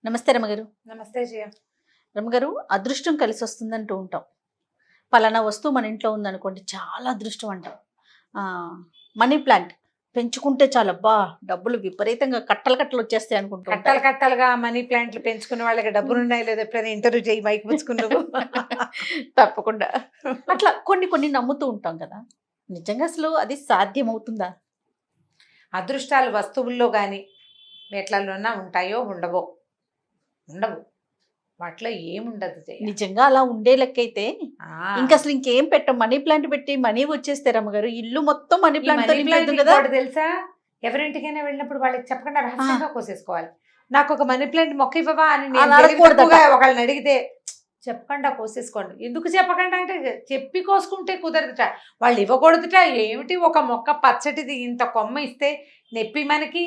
నమస్తే రమగారు. నమస్తే జయ. రమగారు, అదృష్టం కలిసి వస్తుందంటూ ఉంటాం. పలానా వస్తువు మన ఇంట్లో ఉందనుకోండి, చాలా అదృష్టం అంటాం. మనీ ప్లాంట్ పెంచుకుంటే చాలా అబ్బా డబ్బులు విపరీతంగా కట్టలు కట్టలు వచ్చేస్తాయి అనుకుంటాం. కట్టలు కట్టలుగా మనీ ప్లాంట్లు పెంచుకున్న వాళ్ళకి డబ్బులు ఉన్నాయి లేదా ఎప్పుడైనా ఇంటర్వ్యూ చేయి మైక్ పుచ్చుకున్నావు. తప్పకుండా అట్లా కొన్ని కొన్ని నమ్ముతూ ఉంటాం కదా, నిజంగా అసలు అది సాధ్యమవుతుందా? అదృష్టాలు వస్తువుల్లో కానీ ఎట్లలోనా ఉంటాయో ఉండవో ఉండవు, వాటిలో ఏముండదు జయ. నిజంగా అలా ఉండే లెక్కైతే ఇంకా అసలు ఇంకేం పెట్టం, మనీ ప్లాంట్ పెట్టి మనీ వచ్చేస్తే రమ్మగారు ఇల్లు మొత్తం మనీ ప్లాంట్ కదా. తెలుసా, ఎవరింటికైనా వెళ్ళినప్పుడు వాళ్ళకి చెప్పకుండా రహస్యంగా కోసేసుకోవాలి. నాకు ఒక మనీ ప్లాంట్ మొక్క ఇవ్వవా అని ఒకళ్ళని అడిగితే చెప్పకుండా కోసేసుకోండి. ఎందుకు చెప్పకుండా అంటే చెప్పి కోసుకుంటే కుదరదుట, వాళ్ళు ఇవ్వకూడదుట. ఏమిటి ఒక మొక్క పచ్చటిది ఇంత కొమ్మ ఇస్తే నొప్పి మనకి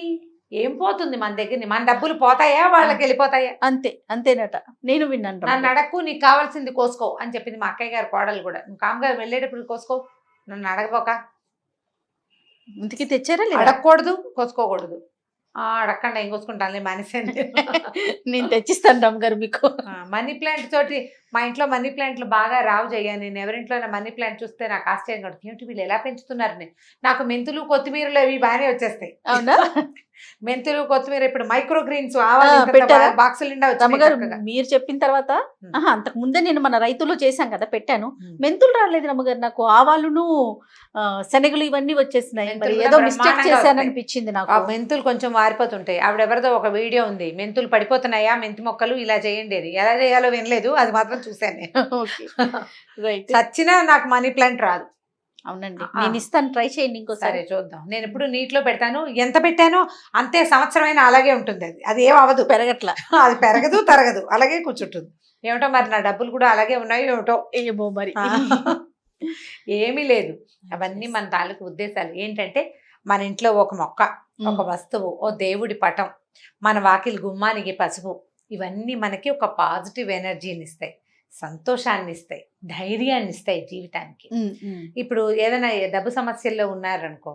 ఏం పోతుంది మన దగ్గర? మన డబ్బులు పోతాయా వాళ్ళకి వెళ్ళిపోతాయా? అంతే అంతేనట, నేను విన్నాను. నన్ను అడగకు, నీకు కావాల్సింది కోసుకో అని చెప్పింది మా అక్కయ్య గారు కోడలు కూడా. నువ్వు కామ్గా వెళ్ళేటప్పుడు కోసుకో, నన్ను అడగపోక. ఇంటికి తెచ్చారా? అడగకూడదు, కోసుకోకూడదు. అడగకుండా ఏం కోసుకుంటాను మనిషి. నేను తెచ్చిస్తాను రమ్మగారు మీకు. మనీ ప్లాంట్ తోటి మా ఇంట్లో మనీ ప్లాంట్లు బాగా రావు జయ్యా. నేను ఎవరింట్లో మనీ ప్లాంట్ చూస్తే నాకు ఆశ్చర్యం కడుతుంది. ఏమిటి వీళ్ళు ఎలా పెంచుతున్నారు? నాకు మెంతులు కొత్తిమీరలు అవి బాగానే వచ్చేస్తాయి. అవునా? మెంతులు కొత్తిమీర ఇప్పుడు మైక్రో గ్రీన్స్ బాక్సులు నిండా వచ్చాయి. మీరు చెప్పిన తర్వాత అంతకు ముందే నేను మన రైతులు చేశాం కదా, పెట్టాను. మెంతులు రాలేదు రమ్మగారు, నాకు ఆవాలును శనగలు ఇవన్నీ వచ్చేసినాయి. ఏదో మిస్టేక్ చేశాను అనిపించింది నాకు. మెంతులు కొంచెం మారిపోతుంటాయి. ఆవిడెవరిదో ఒక వీడియో ఉంది, మెంతులు పడిపోతున్నాయా మెంతి మొక్కలు ఇలా చేయండి అది. ఎలా చేయాలో వినలేదు, అది మాత్రం చూశాను నేను. చచ్చినా నాకు మనీ ప్లాంట్ రాదు. అవునండి, నేను ఇస్తాను, ట్రై చేయండి ఇంకోసారి. చూద్దాం. నేను ఎప్పుడు నీటిలో పెడతాను, ఎంత పెట్టానో అంతే సంవత్సరమైనా అలాగే ఉంటుంది. అది అది ఏం అవ్వదు, పెరగట్లా. అది పెరగదు తరగదు, అలాగే కూర్చుంటుంది. ఏమిటో మరి నా డబ్బులు కూడా అలాగే ఉన్నాయి ఏమిటో. ఏమో మరి. ఏమీ లేదు, అవన్నీ మన తాలూకు ఉద్దేశాలు. ఏంటంటే మన ఇంట్లో ఒక మొక్క, ఒక వస్తువు, ఓ దేవుడి పటం, మన వాకిలి గుమ్మానికి పసుపు, ఇవన్నీ మనకి ఒక పాజిటివ్ ఎనర్జీని ఇస్తాయి, సంతోషాన్ని ఇస్తాయి, ధైర్యాన్ని ఇస్తాయి జీవితానికి. ఇప్పుడు ఏదైనా డబ్బు సమస్యల్లో ఉన్నారనుకో,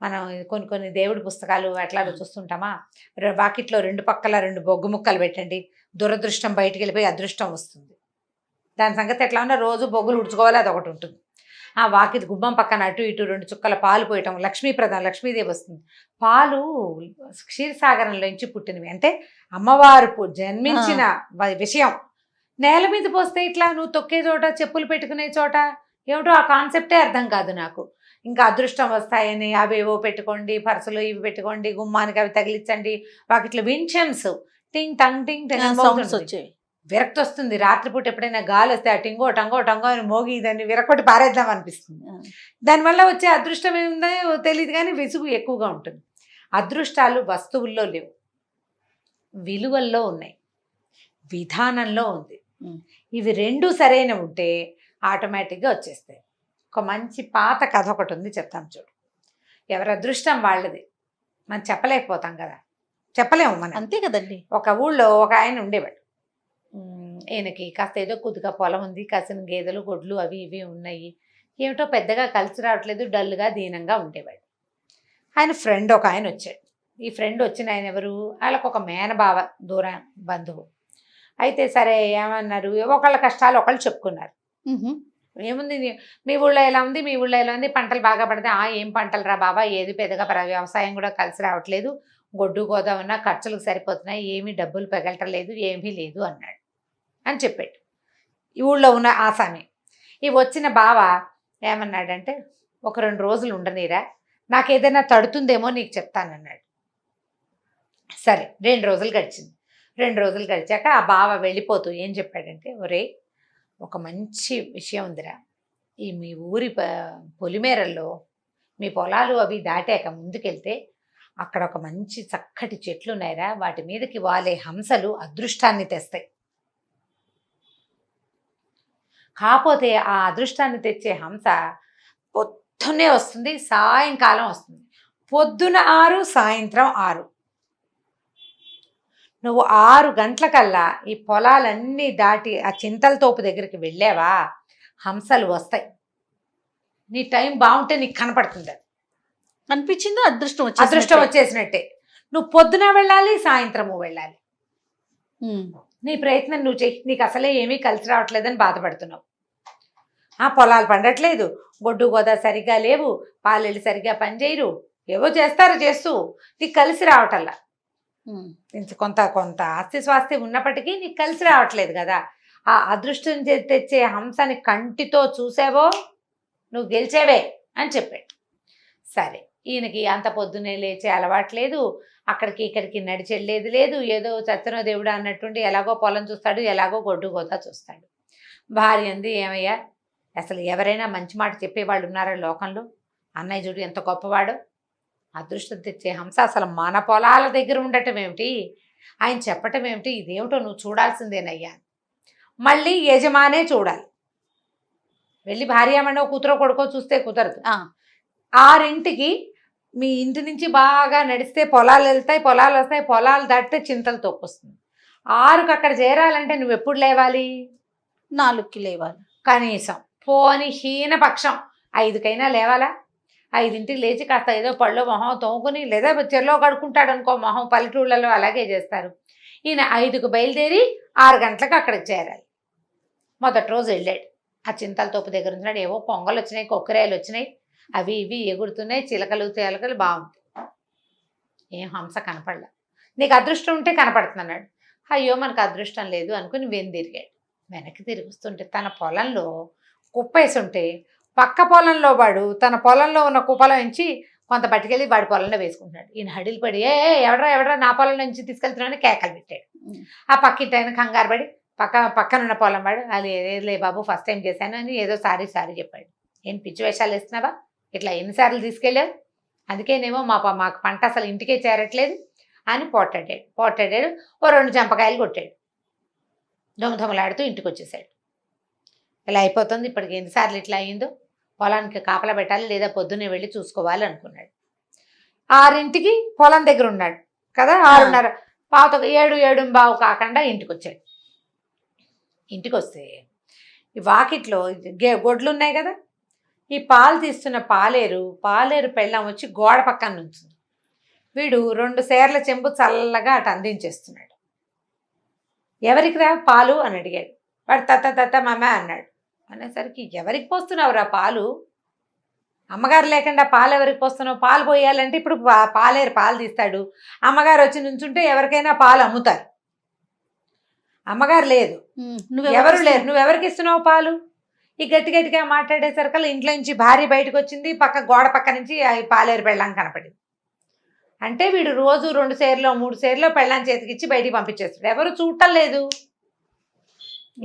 మనం కొన్ని దేవుడి పుస్తకాలు అట్లా చూస్తుంటామా, వాకిట్లో రెండు పక్కల 2 బొగ్గు ముక్కలు పెట్టండి, దురదృష్టం బయటికి వెళ్ళిపోయి అదృష్టం వస్తుంది. దాని సంగతి ఎట్లా ఉన్నా రోజు బొగ్గులు ఉడుచుకోవాలి, అది ఒకటి ఉంటుంది. వాకిలి గుమ్మం పక్కన అటు ఇటు 2 చుక్కల పాలు పోయటం, లక్ష్మీప్రదం, లక్ష్మీదేవి వస్తుంది. పాలు క్షీరసాగరంలోంచి పుట్టినవి, అంటే అమ్మవారు జన్మించిన విషయం నేల మీద పోస్తే ఇట్లా నువ్వు తొక్కే చోట, చెప్పులు పెట్టుకునే చోట, ఏమిటో ఆ కాన్సెప్టే అర్థం కాదు నాకు. ఇంకా అదృష్టం వస్తాయని అవేవో పెట్టుకోండి, పర్సులు ఇవి పెట్టుకోండి, గుమ్మానికి అవి తగిలించండి, వాకిట్లో వించెమ్స్ టింగ్ టంగ్ టింగ్ టంగ్ వచ్చేవి. విరక్తి వస్తుంది. రాత్రిపూట ఎప్పుడైనా గాలి వస్తే ఆ టింగో టంగో టంగో అని మోగి దాన్ని విరక్కొట్టి పారేద్దాం అనిపిస్తుంది. దానివల్ల వచ్చే అదృష్టం ఏముందో తెలియదు, కానీ విసుగు ఎక్కువగా ఉంటుంది. అదృష్టాలు వస్తువుల్లో లేవు, విలువల్లో ఉన్నాయి, విధానంలో ఉంది. ఇవి 2 సరైన ఉంటే ఆటోమేటిక్గా వచ్చేస్తాయి. ఒక మంచి పాత కథ ఒకటి ఉంది, చెప్తాం చూడు. ఎవరి అదృష్టం వాళ్ళది, మనం చెప్పలేకపోతాం కదా, చెప్పలేము మనం. అంతే కదండి. ఒక ఊళ్ళో ఒక ఆయన ఉండేవాడు. ఈయనకి కాస్త ఏదో కొద్దిగా పొలం ఉంది, కాసిన గేదెలు గొడ్లు అవి ఇవి ఉన్నాయి. ఏమిటో పెద్దగా కలిసి రావట్లేదు, డల్గా దీనంగా ఉండేవాడు. ఆయన ఫ్రెండ్ ఒక ఆయన వచ్చాడు. ఈ ఫ్రెండ్ వచ్చిన ఆయన ఎవరు, వాళ్ళకు ఒక మేనబావ, దూర బంధువు. అయితే సరే ఏమన్నారు, ఒకళ్ళ కష్టాలు ఒకళ్ళు చెప్పుకున్నారు. ఏముంది మీ ఊళ్ళో ఎలా ఉంది, మీ ఊళ్ళో ఎలా ఉంది, పంటలు బాగా పడితే ఏం పంటలు రా బాబా, ఏది పెద్దగా వ్యవసాయం కూడా కలిసి రావట్లేదు, గొడ్డు గోదామన్నా ఖర్చులకు సరిపోతున్నాయి, ఏమీ డబ్బులు పెగలటలేదు, ఏమీ లేదు అన్నాడు అని చెప్పాడు ఈ ఊళ్ళో ఉన్న ఆసామి. ఈ వచ్చిన బావ ఏమన్నాడంటే, ఒక 2 రోజులు ఉండనీరా, నాకు ఏదైనా తడుతుందేమో నీకు చెప్తానన్నాడు. సరే 2 రోజులు గడిచింది. 2 రోజులు గడిచాక ఆ బావ వెళ్ళిపోతూ ఏం చెప్పాడంటే, ఒరే ఒక మంచి విషయం ఉందిరా, ఈ మీ ఊరి పొలిమేరల్లో మీ పొలాలు అవి దాటాక ముందుకెళ్తే అక్కడ ఒక మంచి చక్కటి చెట్లు ఉన్నాయిరా, వాటి మీదకి వాలే హంసలు అదృష్టాన్ని తెస్తాయి. కాకపోతే ఆ అదృష్టాన్ని తెచ్చే హంస పొద్దున్నే వస్తుంది, సాయంకాలం వస్తుంది. పొద్దున 6, సాయంత్రం 6. నువ్వు 6 గంటలకల్లా ఈ పొలాలన్నీ దాటి ఆ చింతల తోపు దగ్గరికి వెళ్ళావా, హంసలు వస్తాయి. నీ టైం బాగుంటే నీకు కనపడుతుంది. అనిపించిందో అదృష్టం వచ్చేసినట్టే. నువ్వు పొద్దున వెళ్ళాలి, సాయంత్రము వెళ్ళాలి. నీ ప్రయత్నం నువ్వు చెయ్యి, నీకు అసలే ఏమీ కలిసి రావట్లేదని బాధపడుతున్నావు. పొలాలు పండట్లేదు, గొడ్డు గోదా సరిగ్గా లేవు, పాలెళ్ళు సరిగ్గా పనిచేయరు, ఏవో చేస్తూ నీకు కలిసి రావటల్లా. కొంత కొంత ఆస్తి స్వాస్తి ఉన్నప్పటికీ నీకు కలిసి రావట్లేదు కదా. ఆ అదృష్టం తెచ్చే హంసని కంటితో చూసావో నువ్వు గెలిచేవే అని చెప్పాడు. సరే, ఈయనకి అంత పొద్దునే లేచే అలవాట్లేదు, అక్కడికి ఇక్కడికి నడిచెళ్ళేది లేదు, ఏదో చచ్చనో దేవుడు అన్నట్టుండి ఎలాగో పొలం చూస్తాడు, ఎలాగో గొడ్డు గోతా చూస్తాడు. భార్య అంది, ఏమయ్యా అసలు ఎవరైనా మంచి మాట చెప్పేవాళ్ళు ఉన్నారా లోకంలో? అన్నయ్య చూడు ఎంత గొప్పవాడో, అదృష్టం తెచ్చే హంస అసలు మన పొలాల దగ్గర ఉండటం ఏమిటి, ఆయన చెప్పటం ఏమిటి, ఇదేమిటో నువ్వు చూడాల్సిందేనయ్యా. మళ్ళీ యజమానే చూడాలి, వెళ్ళి భార్యామణో కూతురో కొడుకో చూస్తే కుదరదు. 6ంటికి మీ ఇంటి నుంచి బాగా నడిస్తే పొలాలు వెళ్తాయి, పొలాలు వస్తాయి, పొలాలు దాటితే చింతలు తొక్కొస్తుంది. 6కి అక్కడ చేరాలంటే నువ్వు ఎప్పుడు లేవాలి? 4కి లేవాలి కనీసం. పోని హీనపక్షం 5కైనా లేవాలా? 5ంటికి లేచి కాస్త ఏదో పళ్ళు మొహం తోముకుని, లేదా చెరలో కడుక్కుంటాడు అనుకో మొహం, పల్లెటూళ్ళలో అలాగే చేస్తారు. ఈయన 5కు బయలుదేరి 6 గంటలకు అక్కడికి చేరాలి. మొదటి రోజు వెళ్ళాడు, ఆ చింతల తోపు దగ్గర ఉంటున్నాడు. ఏవో పొంగలు వచ్చినాయి, కొక్కరాయలు వచ్చినాయి, అవి ఇవి ఎగురుతున్నాయి, చిలకలు తేలకలు బాగుంది. ఏం హంస కనపడలా. నీకు అదృష్టం ఉంటే కనపడుతున్నాడు. అయ్యో మనకు అదృష్టం లేదు అనుకుని వెనుదిరిగాడు. వెనక్కి తిరుగుస్తుంటే తన పొలంలో కుప్పేసి ఉంటే పక్క పొలంలో వాడు తన పొలంలో ఉన్న కుప్పలో నుంచి కొంత పట్టుకెళ్ళి వాడి పొలంలో వేసుకుంటున్నాడు. ఈయన హడిలు పడి ఎవడరా నా పొలం నుంచి తీసుకెళ్తున్నాడని కేకలు పెట్టాడు. ఆ పక్కింటి ఆయన కంగారు పడి పక్కనున్న పొలం వాడు, అది ఏదేలే బాబు ఫస్ట్ టైం చేశాను అని ఏదో సారీ చెప్పాడు. ఏం పిచ్చి వేషాలు వేస్తున్నావా, ఇట్లా ఎన్నిసార్లు తీసుకెళ్ళావు, అందుకేనేమో మాకు పంట అసలు ఇంటికే చేరట్లేదు అని పోటాడాడు. ఓ 2 చెంపకాయలు కొట్టాడు. దొమదొమలాడుతూ ఇంటికి వచ్చేసాడు. ఇలా అయిపోతుంది, ఇప్పటికి ఎన్నిసార్లు ఇట్లా అయ్యిందో, పొలానికి కాపలా పెట్టాలి లేదా పొద్దున్నే వెళ్ళి చూసుకోవాలి అనుకున్నాడు. 6ంటికి పొలం దగ్గర ఉన్నాడు కదా, 6:30 పాత 7:15 కాకుండా ఇంటికి వచ్చాడు. ఇంటికి వస్తే ఈ వాకిట్లో గొడ్లు ఉన్నాయి కదా, ఈ పాలు తీస్తున్న పాలేరు పెళ్ళాం వచ్చి గోడ పక్కన నుంచింది. వీడు 2 సేర్ల చెంబు చల్లగా అటు అందించేస్తున్నాడు. ఎవరికి రా పాలు అని అడిగాడు. వాడు తత్త మమ్మ అన్నాడు. అనేసరికి ఎవరికి పోస్తున్నావురా పాలు, అమ్మగారు లేకుండా పాలు ఎవరికి పోస్తున్నావు, పాలు పోయాలంటే ఇప్పుడు పాలేరు పాలు తీస్తాడు, అమ్మగారు వచ్చి నుంచుంటే ఎవరికైనా పాలు అమ్ముతారు, అమ్మగారు లేదు, ఎవరు లేరు, నువ్వెవరికి ఇస్తున్నావు పాలు? ఈ గట్టిగా మాట్లాడేసరికి ఇంట్లో నుంచి భార్య బయటకు వచ్చింది, గోడ పక్క నుంచి పాలేరు పెళ్ళాం కనపడింది. అంటే వీడు రోజు 2 సేర్లో 3 సేర్లో పెళ్ళాం చేతికిచ్చి బయటికి పంపించేస్తాడు, ఎవరు చూడటం లేదు.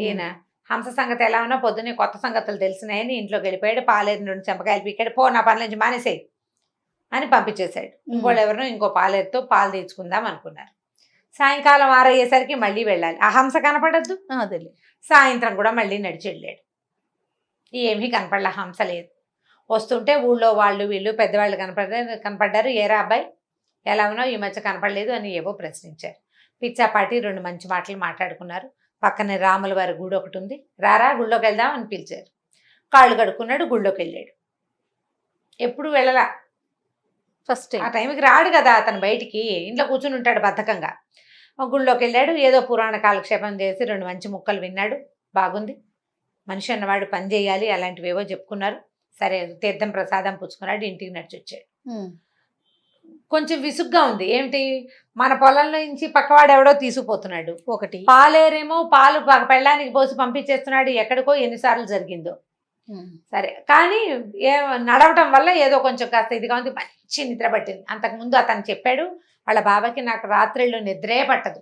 ఈయన హంస సంగతి ఎలా ఉన్నా పొద్దున్నే కొత్త సంగతులు తెలిసినాయని ఇంట్లోకి వెళ్ళిపోయాడు. పాలేరు 2 చెంపకాయలు పీకాడు. పో నా పని నుంచి మానేసేయి అని పంపించేశాడు. ఇంకోళ్ళు ఎవరినో ఇంకో పాలేరుతో పాలు తీర్చుకుందాం అనుకున్నారు. సాయంకాలం 6 అయ్యేసరికి మళ్ళీ వెళ్ళాలి, ఆ హంస కనపడద్దు. సాయంత్రం కూడా మళ్ళీ నడిచి వెళ్ళాడు. ఏమీ కనపడలే, హంస లేదు. వస్తుంటే ఊళ్ళో వాళ్ళు వీళ్ళు పెద్దవాళ్ళు కనపడ్డారు. ఏరా అబ్బాయి ఎలా ఉన్నావు, ఈ మధ్య కనపడలేదు అని ఏవో ప్రశ్నించారు. పిచ్చాపాటి 2 మంచి మాటలు మాట్లాడుకున్నారు. పక్కనే రాముల వారి గుడి ఒకటి ఉంది, రారా గుళ్ళోకి వెళ్దాం అని పిలిచారు. కాళ్ళు కడుక్కున్నాడు, గుళ్ళోకి వెళ్ళాడు. ఎప్పుడు వెళ్ళలా, ఫస్ట్ ఆ టైంకి రాడు కదా అతను, బయటికి ఇంట్లో కూర్చుని ఉంటాడు బద్ధకంగా. గుళ్ళోకి వెళ్ళాడు, ఏదో పురాణ కాలక్షేపం చేసి 2 మంచి ముక్కలు విన్నాడు. బాగుంది, మనిషి అన్నవాడు పని చేయాలి, అలాంటివేవో చెప్పుకున్నారు. సరే తీర్థం ప్రసాదం పుచ్చుకున్నాడు, ఇంటికి నడిచి వచ్చాడు. కొంచెం విసుగ్గా ఉంది. ఏమిటి, మన పొలంలో నుంచి పక్కవాడు ఎవడో తీసుకుపోతున్నాడు, ఒకటి పాలేరేమో పాలు పెళ్ళానికి పోసి పంపించేస్తున్నాడు, ఎక్కడికో ఎన్నిసార్లు జరిగిందో. సరే కానీ నడవటం వల్ల ఏదో కొంచెం కాస్త ఇదిగా ఉంది, మంచి నిద్ర పట్టింది. అంతకుముందు అతను చెప్పాడు వాళ్ళ బాబాకి, నాకు రాత్రిళ్ళు నిద్రే పట్టదు,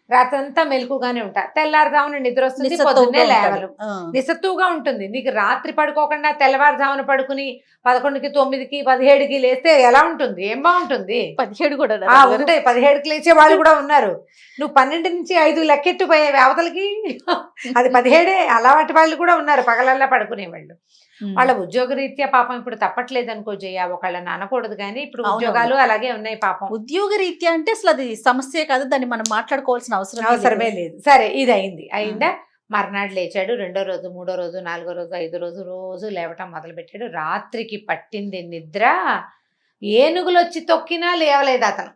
రాత్రంతా మెలకుగానే ఉంటా, తెల్లారుజామున నిద్ర వస్తుంది, పొద్దున్నే లేవలు, నిస్సత్తుగా ఉంటుంది. నీకు రాత్రి పడుకోకుండా తెల్లవారుజామున పడుకుని 11కి 9కి 17కి లేస్తే ఎలా ఉంటుంది, ఏం బాగుంటుంది? 17 కూడా ఉంటాయి, 17కి లేచే వాళ్ళు కూడా ఉన్నారు. నువ్వు 12 నుంచి 5 లెక్కెట్టిపోయావు అవతలకి, అది 17. అలాంటి వాళ్ళు కూడా ఉన్నారు, పగలల్లా పడుకునే వాళ్ళు. వాళ్ళ ఉద్యోగ రీత్యా పాపం ఇప్పుడు తప్పట్లేదు అనుకో జయ, ఒకళ్ళని అనకూడదు కానీ ఇప్పుడు ఉద్యోగాలు అలాగే ఉన్నాయి పాపం. ఉద్యోగ రీత్యా అంటే అసలు అది సమస్య కాదు, దాన్ని మనం మాట్లాడుకోవాల్సిన అవసరమే లేదు. సరే ఇది అయిందా. మర్నాడు లేచాడు. 2వ రోజు 3వ రోజు 4వ రోజు 5వ రోజు రోజు లేవటం మొదలుపెట్టాడు. రాత్రికి పట్టింది నిద్ర, ఏనుగులు వచ్చి తొక్కినా లేవలేదు అతను.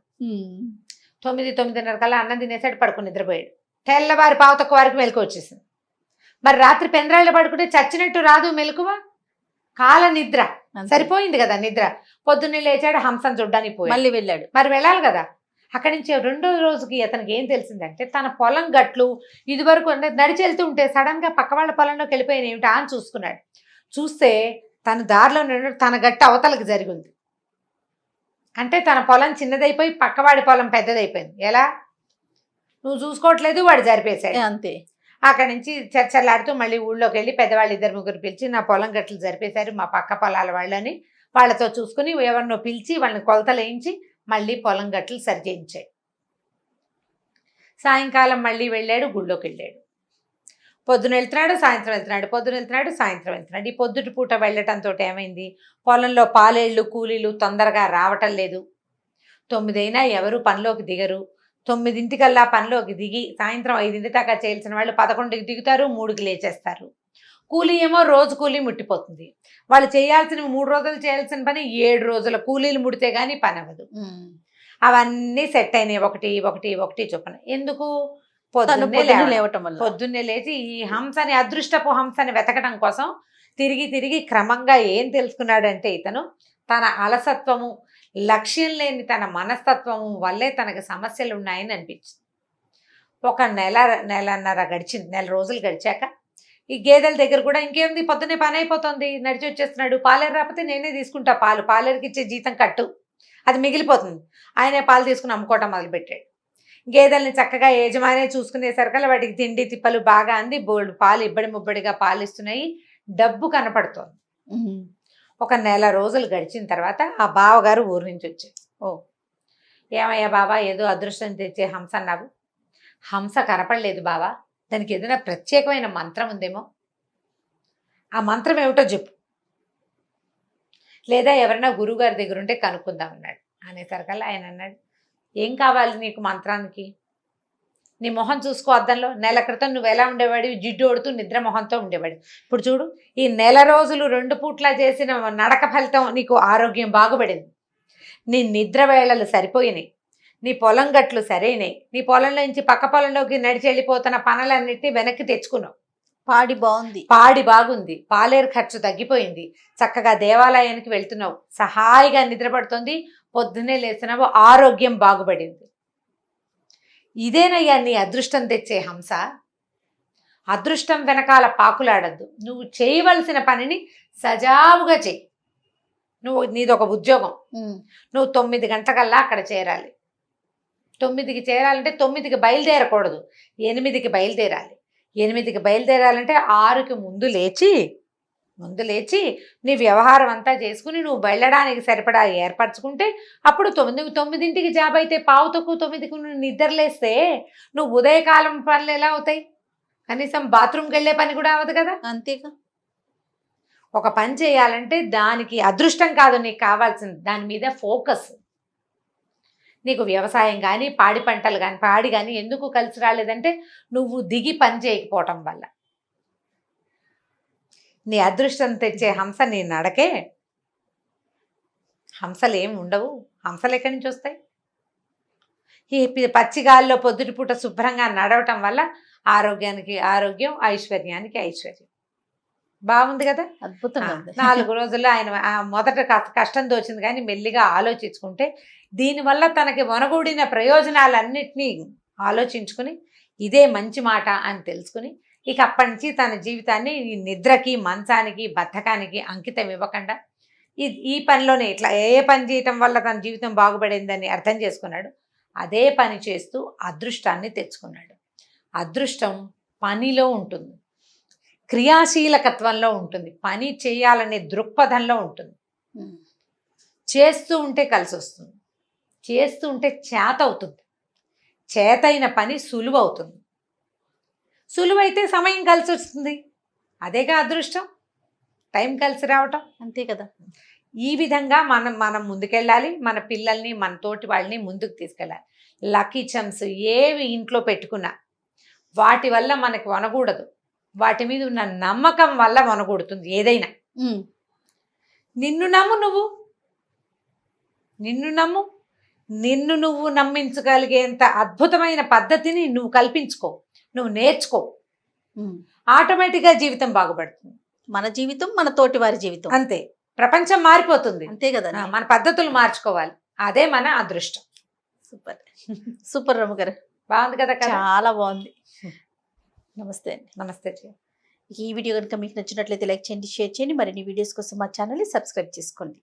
9:30 కల్లా అన్నం తినేసాడు, పడుకుని నిద్రపోయాడు. తెల్లవారి పావు తక్కువ వరకు మెలకు వచ్చేసింది. మరి రాత్రి పెందరాళ్ళు పడుకుంటే చచ్చినట్టు రాదు మెలకువ, కాల నిద్ర అంతే. సరిపోయింది కదా నిద్ర. పొద్దున్నే లేచాడు, హంసను చూడ్డానికి పోయాడు. మళ్ళీ వెళ్ళాడు. మరి వెళ్ళాలి కదా. అక్కడి నుంచి రెండో రోజుకి అతనికి ఏం తెలిసిందంటే తన పొలం గట్లు ఇదివరకు నడిచి వెళ్తూ ఉంటే సడన్ గా పక్క వాళ్ళ పొలంలోకి వెళ్ళిపోయిన ఏమిటా అని చూసుకున్నాడు. చూస్తే తన దారిలో తన గట్టు అవతలకి జరిగింది. అంటే తన పొలం చిన్నదైపోయి పక్కవాడి పొలం పెద్దదైపోయింది. ఎలా? నువ్వు చూసుకోవట్లేదు, వాడు జరిపేశాడు. అంతే. అక్కడి నుంచి చర్చలాడుతూ మళ్ళీ ఊళ్ళోకి వెళ్ళి పెద్దవాళ్ళు 2-3 పిలిచి నా పొలం గట్లు జరిపేశారు మా పక్క పొలాల వాళ్ళని, వాళ్ళతో చూసుకుని ఎవరినో పిలిచి వాళ్ళని కొలతలు వేయించి మళ్ళీ పొలం గట్లు సరిచేయించాడు. సాయంకాలం మళ్ళీ వెళ్ళాడు, గుళ్ళోకి వెళ్ళాడు. పొద్దున వెళ్తున్నాడు, సాయంత్రం వెళ్తున్నాడు, పొద్దున వెళ్తున్నాడు, సాయంత్రం వెళ్తున్నాడు. ఈ పొద్దుటి పూట వెళ్ళటంతో ఏమైంది, పొలంలో పాలేళ్ళు కూలీలు తొందరగా రావటం లేదు. 9 అయినా ఎవరు పనిలోకి దిగరు. 9 పనిలోకి దిగి సాయంత్రం 5 దాకా చేయాల్సిన వాళ్ళు 11కి దిగుతారు, 3కి లేచేస్తారు. కూలీ ఏమో రోజు కూలీ ముట్టిపోతుంది. వాళ్ళు చేయాల్సిన 3 రోజులు చేయాల్సిన పని 7 రోజుల కూలీలు ముడితే గానీ పని అవ్వదు. అవన్నీ సెట్ అయినాయి, ఒకటి చొప్పున. ఎందుకు? పొద్దున్నే లేవటం వల్ల. పొద్దున్నే లేచి ఈ హంసని, అదృష్టపు హంసని వెతకడం కోసం తిరిగి క్రమంగా ఏం తెలుసుకున్నాడంటే ఇతను తన అలసత్వము, లక్ష్యం లేని తన మనస్తత్వము వల్లే తనకు సమస్యలు ఉన్నాయని అనిపించింది. ఒక నెలన్నర గడిచింది. 1 రోజులు గడిచాక ఈ గేదెల దగ్గర కూడా ఇంకేముంది, పొద్దున్నే పని అయిపోతుంది, నడిచి వచ్చేస్తున్నాడు. పాలేరు రాకపోతే నేనే తీసుకుంటా పాలు, పాలేరుకి ఇచ్చే జీతం కట్టు, అది మిగిలిపోతుంది. ఆయనే పాలు తీసుకుని అమ్ముకోవటం మొదలుపెట్టాడు. గేదెల్ని చక్కగా యజమానే చూసుకునేసరికల్లా వాటికి తిండి తిప్పలు బాగా అంది, బోల్డ్ పాలు ఇబ్బడి ముబ్బడిగా పాలు ఇస్తున్నాయి, డబ్బు కనపడుతోంది. ఒక 1 రోజులు గడిచిన తర్వాత ఆ బావగారు ఊరు నుంచి వచ్చారు. ఏమయ్యా బావా, ఏదో అదృష్టం తెచ్చే హంస అన్నావు, హంస కనపడలేదు బావా, దానికి ఏదైనా ప్రత్యేకమైన మంత్రం ఉందేమో, ఆ మంత్రం ఏమిటో చెప్పు, లేదా ఎవరైనా గురువుగారి దగ్గర ఉంటే కనుక్కుందాం అన్నాడు. అనేసరికల్లా ఆయన అన్నాడు, ఏం కావాలి నీకు మంత్రానికి? నీ మొహం చూసుకో అద్దంలో. 1 నెల క్రితం నువ్వు ఎలా ఉండేవాడివి, జిడ్డు ఓడుతూ నిద్ర మొహంతో ఉండేవాడు. ఇప్పుడు చూడు, ఈ 1 నెల రోజులు 2 పూట్లా చేసిన నడక ఫలితం నీకు ఆరోగ్యం బాగుపడింది, నీ నిద్ర వేళలు సరిపోయినాయి, నీ పొలం గట్లు సరైనవి, నీ పొలంలో నుంచి పక్క పొలంలోకి నడిచి వెళ్ళిపోతున్న పనులన్నిటినీ వెనక్కి తెచ్చుకున్నావు, పాడి బాగుంది, పాలేరు ఖర్చు తగ్గిపోయింది, చక్కగా దేవాలయానికి వెళ్తున్నావు, సహాయిగా నిద్రపడుతుంది, పొద్దున్నే లేస్తున్నావు, ఆరోగ్యం బాగుపడింది. ఇదేనయ్యా నీ అదృష్టం తెచ్చే హంస. అదృష్టం వెనకాల పాకులాడద్దు, నువ్వు చేయవలసిన పనిని సజావుగా చెయ్యి. నీదొక ఉద్యోగం, నువ్వు 9 గంటలకల్లా అక్కడ చేరాలి. 9కి చేరాలంటే 9కి బయలుదేరకూడదు, 8కి బయలుదేరాలి. 8కి బయలుదేరాలంటే 6కి ముందు లేచి నీ వ్యవహారం అంతా చేసుకుని నువ్వు వెళ్ళడానికి సరిపడా ఏర్పరచుకుంటే అప్పుడు 9కి జాబ్ అయితే 8:45కి నువ్వు నిద్రలేస్తే నువ్వు ఉదయకాలం పనులు ఎలా అవుతాయి? కనీసం బాత్రూమ్కి వెళ్ళే పని కూడా అవ్వదు కదా. అంతేగా. ఒక పని చేయాలంటే దానికి అదృష్టం కాదు నీకు కావాల్సింది, దాని మీద ఫోకస్. నీకు వ్యవసాయం కానీ పాడి పంటలు కానీ పాడి కానీ ఎందుకు కలిసి రాలేదంటే నువ్వు దిగి పని చేయకపోవటం వల్ల. నీ అదృష్టం తెచ్చే హంస నీ నడకే. హంసలు ఏమి ఉండవు, హంసలు ఎక్కడి నుంచి వస్తాయి? ఈ పచ్చిగాల్లో పొద్దుటి పూట శుభ్రంగా నడవటం వల్ల ఆరోగ్యానికి ఆరోగ్యం, ఐశ్వర్యానికి ఐశ్వర్యం. బాగుంది కదా, అద్భుతంగా. 4 రోజుల్లో ఆయన మొదట కష్టం తోచింది కానీ మెల్లిగా ఆలోచించుకుంటే దీనివల్ల తనకి వనగూడిన ప్రయోజనాలన్నిటినీ ఆలోచించుకుని ఇదే మంచి మాట అని తెలుసుకుని ఇక అప్పటి నుంచి తన జీవితాన్ని ఈ నిద్రకి, మంచానికి, బద్ధకానికి అంకితం ఇవ్వకుండా ఈ పనిలోనే ఇట్లా ఏ పని చేయటం వల్ల తన జీవితం బాగుపడిందని అర్థం చేసుకున్నాడు. అదే పని చేస్తూ అదృష్టాన్ని తెచ్చుకున్నాడు. అదృష్టం పనిలో ఉంటుంది, క్రియాశీలకత్వంలో ఉంటుంది, పని చేయాలనే దృక్పథంలో ఉంటుంది. చేస్తూ ఉంటే కలిసి వస్తుంది, చేస్తూ ఉంటే చేత అవుతుంది, చేతైన పని సులువు అవుతుంది, సులువైతే సమయం కలిసి వస్తుంది. అదేగా అదృష్టం, టైం కలిసి రావటం. అంతే కదా. ఈ విధంగా మనం ముందుకెళ్ళాలి, మన పిల్లల్ని, మన తోటి వాళ్ళని ముందుకు తీసుకెళ్ళాలి. లక్కీ చమ్స్ ఏవి ఇంట్లో పెట్టుకున్నా వాటి వల్ల మనకి వనకూడదు, వాటి మీద ఉన్న నమ్మకం వల్ల వనకూడుతుంది. ఏదైనా నిన్ను నమ్ము, నిన్ను నమ్ము, నిన్ను నువ్వు నమ్మించగలిగేంత అద్భుతమైన పద్ధతిని నువ్వు కల్పించుకో, నువ్వు నేర్చుకో, ఆటోమేటిక్గా జీవితం బాగుపడుతుంది. మన జీవితం మన తోటి వారి జీవితం అంతే, ప్రపంచం మారిపోతుంది. అంతే కదా. మన పద్ధతులు మార్చుకోవాలి, అదే మన అదృష్టం. సూపర్ సూపర్ రమ్య గారు, బాగుంది కదా? చాలా బాగుంది. నమస్తే అండి. నమస్తే. ఈ వీడియో కనుక మీకు నచ్చినట్లయితే లైక్ చేయండి, షేర్ చేయండి. మరిన్ని వీడియోస్ కోసం మా ఛానల్ని సబ్స్క్రైబ్ చేసుకోండి.